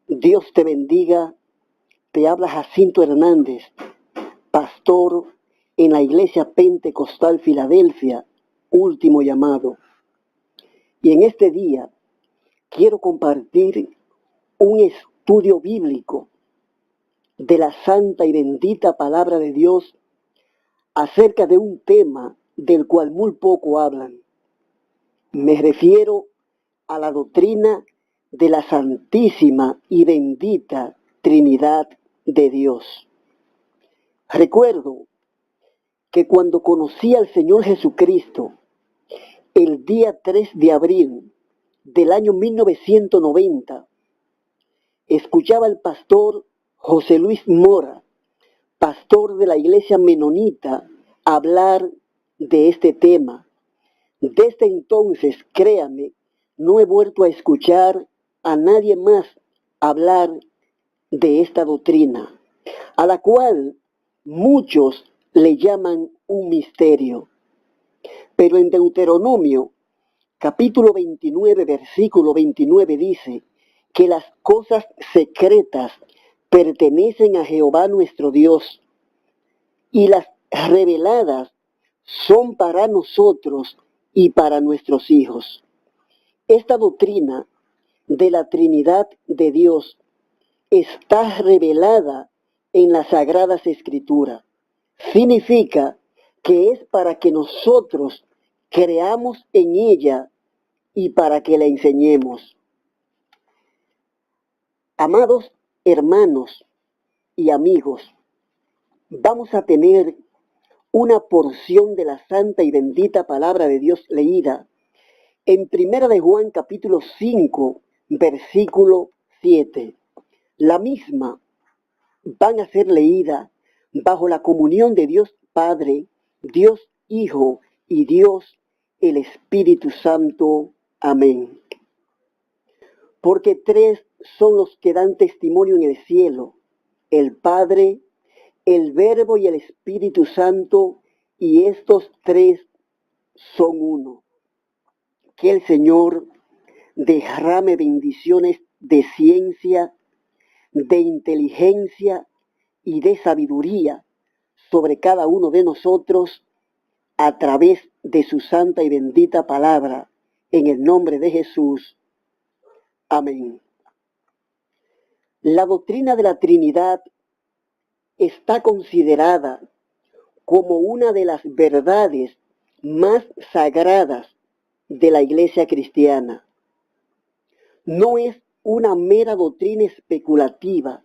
Dios te bendiga. Te habla Jacinto Hernández, pastor en la Iglesia Pentecostal Filadelfia, Último Llamado. Y en este día quiero compartir un estudio bíblico de la santa y bendita palabra de Dios acerca de un tema del cual muy poco hablan. Me refiero a la doctrina de la santísima y bendita Trinidad de Dios. Recuerdo que cuando conocí al Señor Jesucristo, el día 3 de abril del año 1990, escuchaba al pastor José Luis Mora, pastor de la iglesia menonita, hablar de este tema. Desde entonces, créame, no he vuelto a escuchar a nadie más hablar de esta doctrina, a la cual muchos le llaman un misterio. Pero en Deuteronomio, capítulo 29, versículo 29 dice que las cosas secretas pertenecen a Jehová nuestro Dios y las reveladas son para nosotros y para nuestros hijos. Esta doctrina de la Trinidad de Dios está revelada en las Sagradas Escrituras. Significa que es para que nosotros creamos en ella y para que la enseñemos. Amados hermanos y amigos, vamos a tener una porción de la santa y bendita palabra de Dios leída en 1 de Juan capítulo 5, versículo 7. La misma van a ser leída bajo la comunión de Dios Padre, Dios Hijo y Dios el Espíritu Santo. Amén. Porque tres son los que dan testimonio en el cielo: el Padre, el Verbo y el Espíritu Santo, y estos tres son uno. Que el Señor derrame bendiciones de ciencia, de inteligencia y de sabiduría sobre cada uno de nosotros a través de su santa y bendita palabra, en el nombre de Jesús. Amén. La doctrina de la Trinidad está considerada como una de las verdades más sagradas de la Iglesia cristiana. No es una mera doctrina especulativa,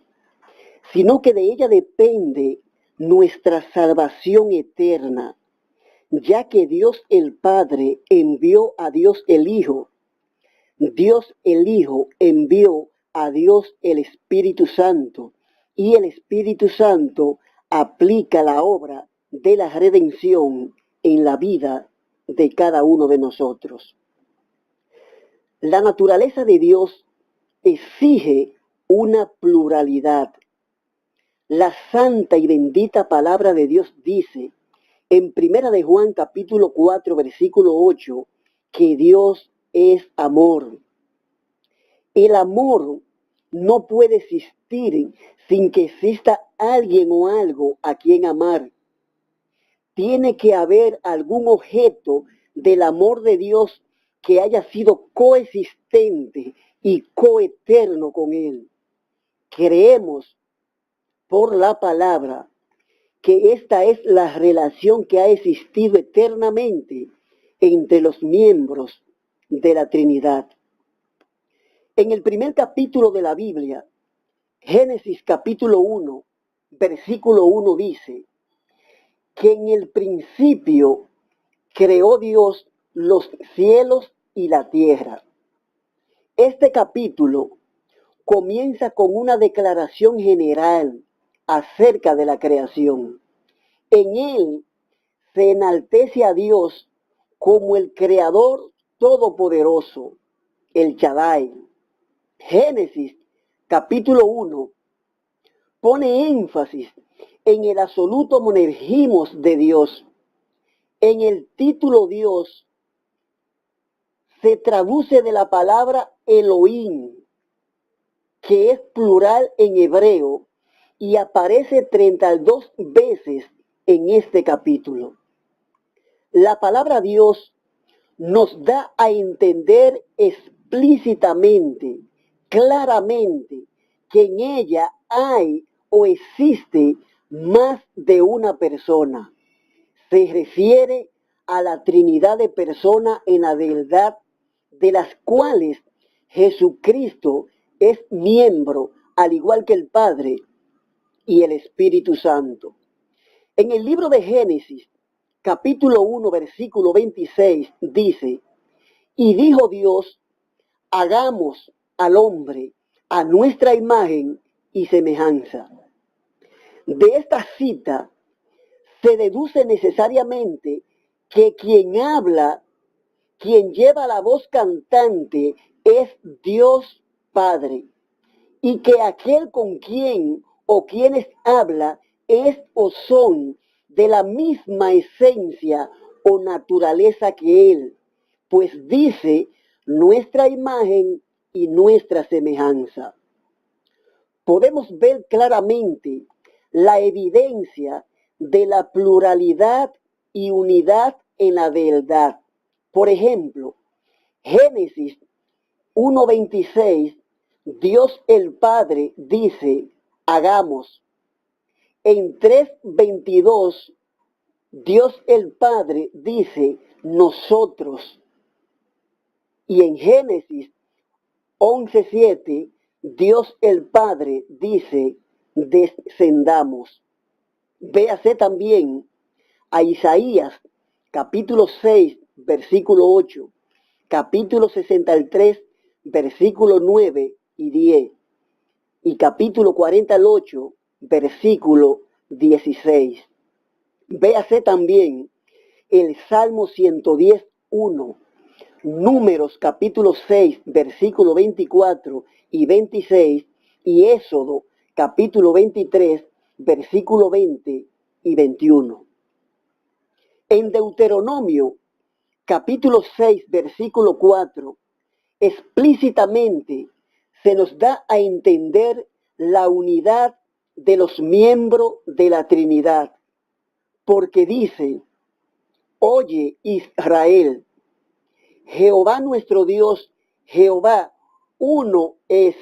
sino que de ella depende nuestra salvación eterna, ya que Dios el Padre envió a Dios el Hijo, Dios el Hijo envió a Dios el Espíritu Santo, y el Espíritu Santo aplica la obra de la redención en la vida de cada uno de nosotros. La naturaleza de Dios exige una pluralidad. La santa y bendita palabra de Dios dice en 1 de Juan capítulo 4 versículo 8 que Dios es amor. El amor no puede existir sin que exista alguien o algo a quien amar. Tiene que haber algún objeto del amor de Dios que haya sido coexistente y coeterno con Él. Creemos por la palabra que esta es la relación que ha existido eternamente entre los miembros de la Trinidad. En el primer capítulo de la Biblia, Génesis capítulo 1, versículo 1 dice que en el principio creó Dios los cielos y la tierra. Este capítulo comienza con una declaración general acerca de la creación. En él se enaltece a Dios como el Creador Todopoderoso, el Shaddai. Génesis capítulo 1 pone énfasis en el absoluto monergimos de Dios. En el título Dios se traduce de la palabra Elohim, que es plural en hebreo y aparece 32 veces en este capítulo. La palabra Dios nos da a entender explícitamente, claramente, que en ella hay o existe más de una persona. Se refiere a la Trinidad de personas en la deidad, de las cuales Jesucristo es miembro, al igual que el Padre y el Espíritu Santo. En el libro de Génesis, capítulo 1, versículo 26, dice: y dijo Dios, hagamos al hombre a nuestra imagen y semejanza. De esta cita se deduce necesariamente que quien habla, quien lleva la voz cantante, es Dios Padre, y que aquel con quien o quienes habla es o son de la misma esencia o naturaleza que Él, pues dice nuestra imagen y nuestra semejanza. Podemos ver claramente la evidencia de la pluralidad y unidad en la deidad. Por ejemplo, Génesis 1:26, Dios el Padre dice, hagamos. En 3:22, Dios el Padre dice, nosotros. Y en Génesis 11:7, Dios el Padre dice, descendamos. Véase también a Isaías, capítulo 6, versículo 8, capítulo 63, versículo 9 y 10, y capítulo 48, versículo 16. Véase también el Salmo 110:1, Números capítulo 6, versículo 24 y 26, y Éxodo capítulo 23, versículo 20 y 21. En Deuteronomio capítulo 6, versículo 4, explícitamente se nos da a entender la unidad de los miembros de la Trinidad, porque dice, oye Israel, Jehová nuestro Dios, Jehová uno es.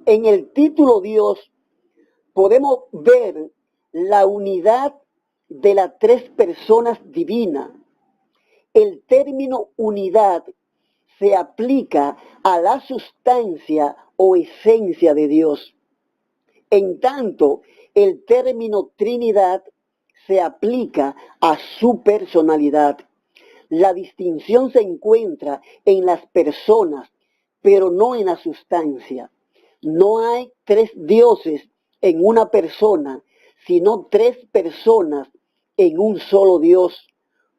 En el título Dios podemos ver la unidad de las tres personas divinas. El término unidad se aplica a la sustancia o esencia de Dios. En tanto, el término Trinidad se aplica a su personalidad. La distinción se encuentra en las personas, pero no en la sustancia. No hay tres dioses en una persona, sino tres personas en un solo Dios,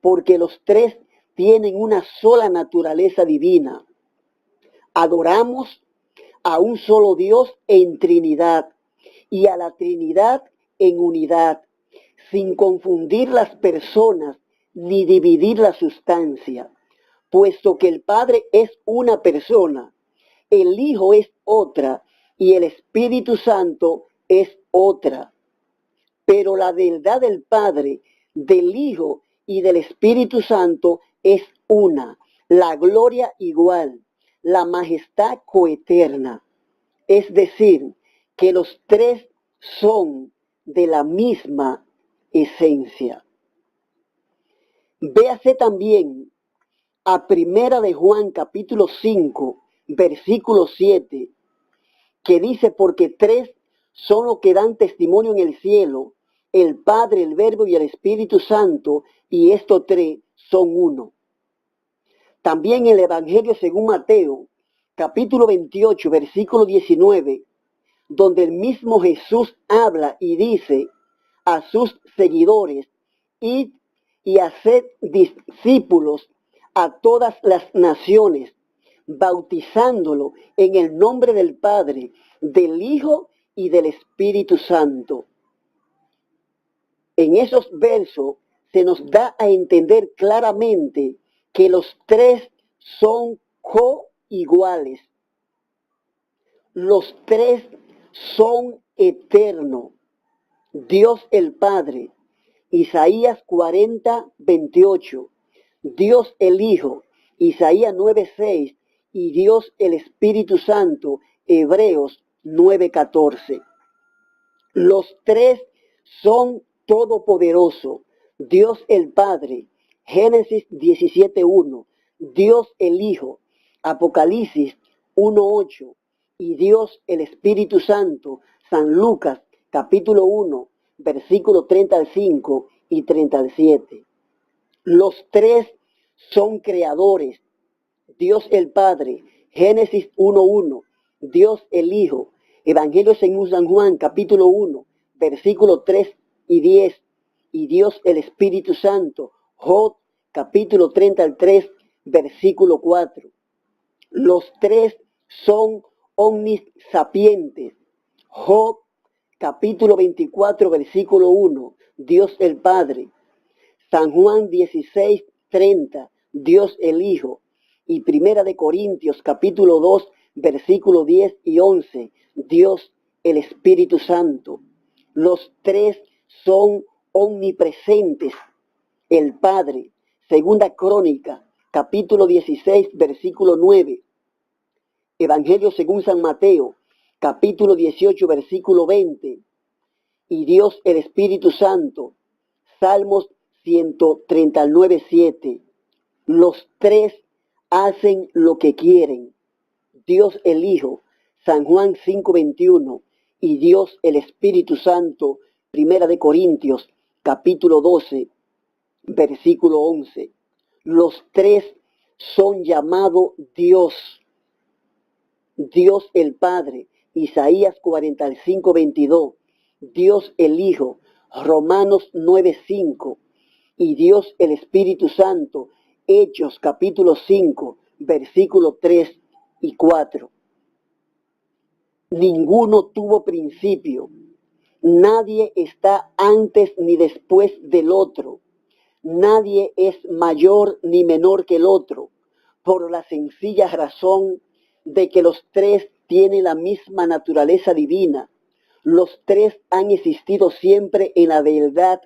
porque los tres tienen una sola naturaleza divina. Adoramos a un solo Dios en Trinidad y a la Trinidad en unidad, sin confundir las personas ni dividir la sustancia, puesto que el Padre es una persona, el Hijo es otra y el Espíritu Santo es otra. Pero la deidad del Padre, del Hijo y del Espíritu Santo es una, la gloria igual, la majestad coeterna. Es decir, que los tres son de la misma esencia. Véase también a Primera de Juan capítulo 5, versículo 7, que dice, porque tres son los que dan testimonio en el cielo, el Padre, el Verbo y el Espíritu Santo, y estos tres son uno. También el Evangelio según Mateo, capítulo 28, versículo 19, donde el mismo Jesús habla y dice a sus seguidores, id y haced discípulos a todas las naciones, bautizándolo en el nombre del Padre, del Hijo y del Espíritu Santo. En esos versos se nos da a entender claramente que los tres son coiguales. Los tres son eternos. Dios el Padre, Isaías 40:28. Dios el Hijo, Isaías 9:6. Y Dios el Espíritu Santo, Hebreos 9:14. Los tres son todopoderosos. Dios el Padre, Génesis 17:1. Dios el Hijo, Apocalipsis 1:8. Y Dios el Espíritu Santo, San Lucas capítulo 1, versículo 35 y 37. Los tres son creadores. Dios el Padre, Génesis 1:1. Dios el Hijo, Evangelio según San Juan, capítulo 1, versículo 3 y 10. Y Dios el Espíritu Santo, Job, capítulo 33, versículo 4. Los tres son omnisapientes. Job, capítulo 24, versículo 1. Dios el Padre. San Juan 16:30. Dios el Hijo. Y Primera de Corintios, capítulo 2, versículo 10 y 11. Dios el Espíritu Santo. Los tres son omnipresentes. El Padre. Segunda Crónica, capítulo 16, versículo 9. Evangelio según San Mateo, capítulo 18, versículo 20. Y Dios el Espíritu Santo. Salmos 139:7. Los tres hacen lo que quieren. Dios el Hijo, San Juan 5:21. Y Dios el Espíritu Santo, Primera de Corintios, capítulo 12, versículo 11. Los tres son llamados Dios. Dios el Padre, Isaías 45:22. Dios el Hijo, Romanos 9:5. Y Dios el Espíritu Santo, Hechos capítulo 5, versículo 3 y 4. Ninguno tuvo principio. Nadie está antes ni después del otro. Nadie es mayor ni menor que el otro, por la sencilla razón de que los tres tienen la misma naturaleza divina. Los tres han existido siempre en la deidad,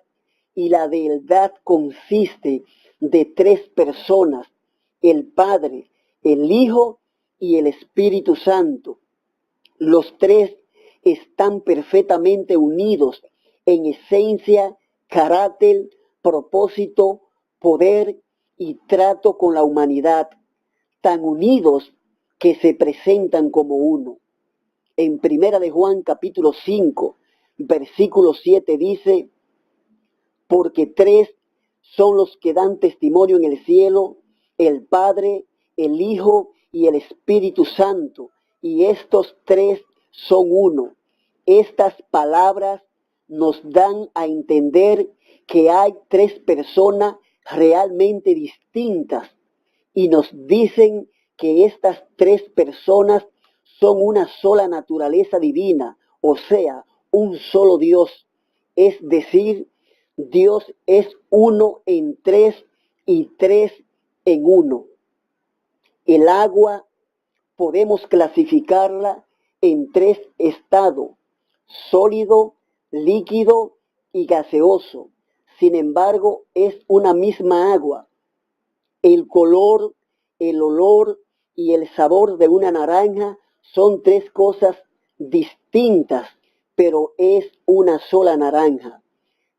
y la deidad consiste de tres personas: el Padre, el Hijo y el Espíritu Santo. Los tres están perfectamente unidos en esencia, carácter, propósito, poder y trato con la humanidad, tan unidos que se presentan como uno. En Primera de Juan capítulo 5, versículo 7 dice: porque tres son los que dan testimonio en el cielo, el Padre, el Hijo y el Espíritu Santo, y estos tres son uno. Estas palabras nos dan a entender que hay tres personas realmente distintas, y nos dicen que estas tres personas son una sola naturaleza divina, o sea, un solo Dios. Es decir, Dios es uno en tres y tres en uno. El agua podemos clasificarla en tres estados: sólido, líquido y gaseoso. Sin embargo, es una misma agua. El color, el olor y el sabor de una naranja son tres cosas distintas, pero es una sola naranja.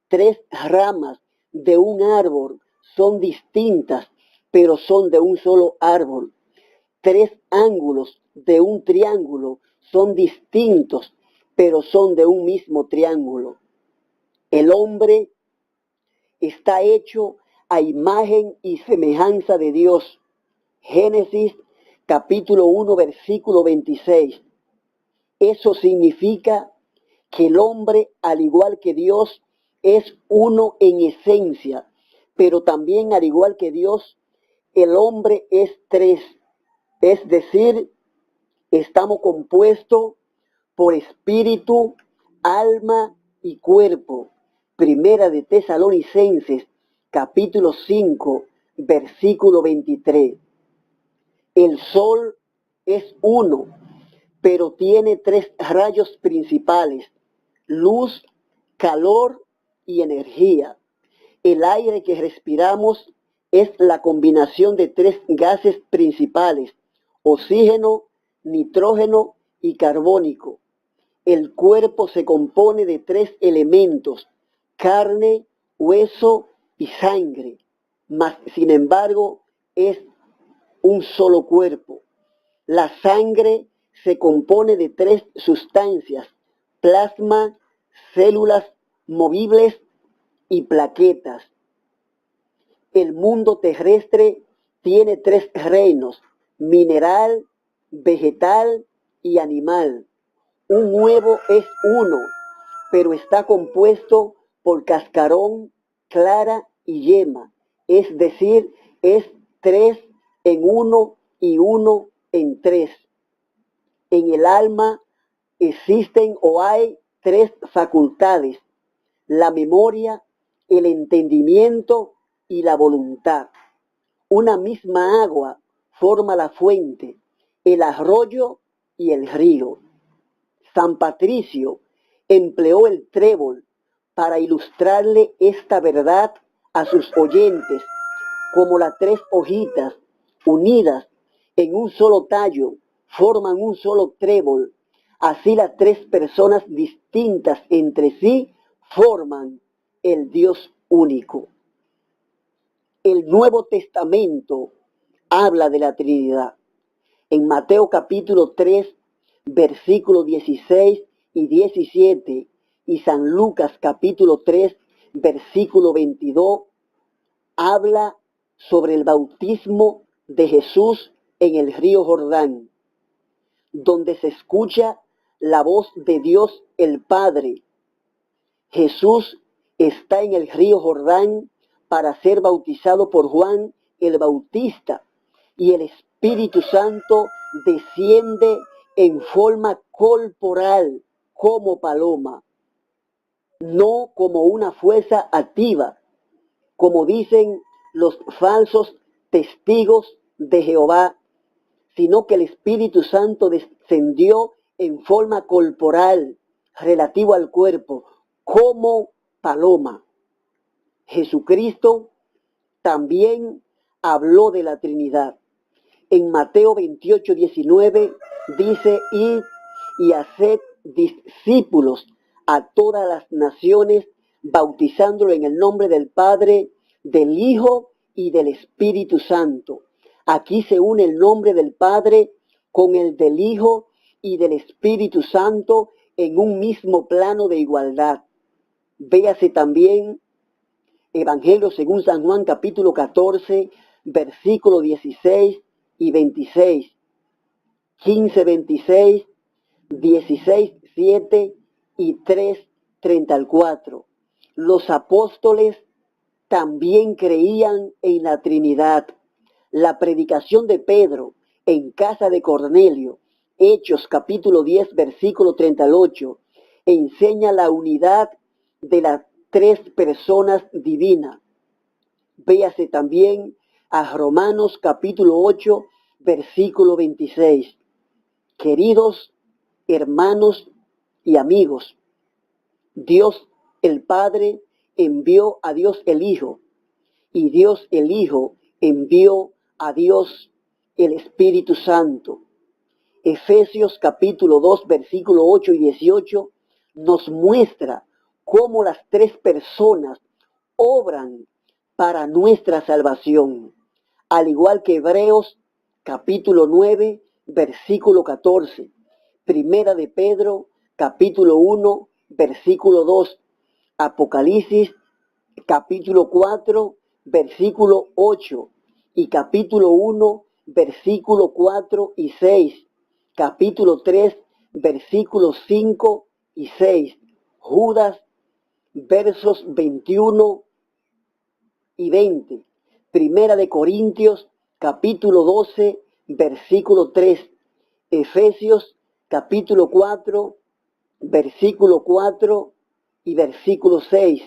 Tres ramas de un árbol son distintas, pero son de un solo árbol. Tres ángulos de un triángulo son distintos, pero son de un mismo triángulo. El hombre está hecho a imagen y semejanza de Dios. Génesis capítulo 1, versículo 26. Eso significa que el hombre, al igual que Dios, es uno en esencia, pero también, al igual que Dios, el hombre es tres. Es decir, estamos compuestos por espíritu, alma y cuerpo. Primera de Tesalonicenses, capítulo 5, versículo 23. El sol es uno, pero tiene tres rayos principales: luz, calor y energía. El aire que respiramos es la combinación de tres gases principales: oxígeno, nitrógeno y carbónico. El cuerpo se compone de tres elementos: carne, hueso y sangre, mas sin embargo es un solo cuerpo. La sangre se compone de tres sustancias: plasma, células movibles y plaquetas. El mundo terrestre tiene tres reinos: mineral, vegetal y animal. Un huevo es uno, pero está compuesto por cascarón, clara y yema, es decir, es tres en uno y uno en tres. En el alma existen o hay tres facultades: la memoria, el entendimiento y la voluntad. Una misma agua forma la fuente, el arroyo y el río. San Patricio empleó el trébol para ilustrarle esta verdad a sus oyentes, como las tres hojitas unidas en un solo tallo forman un solo trébol. Así las tres personas distintas entre sí forman el Dios único. El Nuevo Testamento habla de la Trinidad. En Mateo capítulo 3, versículos 16 y 17, y San Lucas capítulo 3, versículo 22, habla sobre el bautismo de Jesús en el río Jordán, donde se escucha la voz de Dios el Padre. Jesús está en el río Jordán para ser bautizado por Juan el Bautista, y el Espíritu Santo desciende en forma corporal como paloma, no como una fuerza activa, como dicen los falsos testigos de Jehová, sino que el Espíritu Santo descendió en forma corporal, relativo al cuerpo, como paloma. Jesucristo también habló de la Trinidad. En Mateo 28, 19 dice: id y haced discípulos a todas las naciones, bautizándolo en el nombre del Padre, del Hijo y del Espíritu Santo. Aquí se une el nombre del Padre con el del Hijo y del Espíritu Santo en un mismo plano de igualdad. Véase también Evangelio según San Juan capítulo 14, versículo 16 y 26, 15, 26, 16, 7 y 3, 34. Los apóstoles también creían en la Trinidad. La predicación de Pedro en casa de Cornelio, Hechos capítulo 10, versículo 38, enseña la unidad de las tres personas divinas. Véase también a Romanos capítulo 8, versículo 26. Queridos hermanos y amigos, Dios el Padre envió a Dios el Hijo, y Dios el Hijo envió a Dios el Espíritu Santo. Efesios capítulo 2, versículo 8 y 18 nos muestra cómo las tres personas obran para nuestra salvación, al igual que Hebreos capítulo 9, versículo 14, Primera de Pedro capítulo 1, versículo 2, Apocalipsis capítulo 4, versículo 8 y capítulo 1, versículo 4 y 6, capítulo 3, versículos 5 y 6, Judas, versos 21 y 20, Primera de Corintios, capítulo 12, versículo 3, Efesios, capítulo 4, versículo 4 y versículo 6,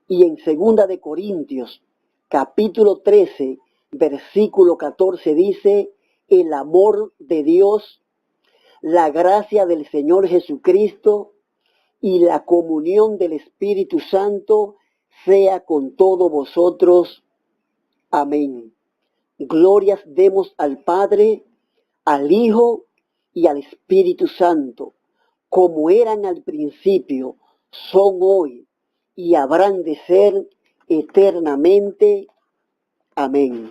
y en Segunda de Corintios, capítulo 13, versículo 14 dice: el amor de Dios la gracia del Señor Jesucristo y la comunión del Espíritu Santo sea con todos vosotros. Amén. Glorias demos al Padre, al Hijo y al Espíritu Santo, como eran al principio, son hoy y habrán de ser eternamente. Amén.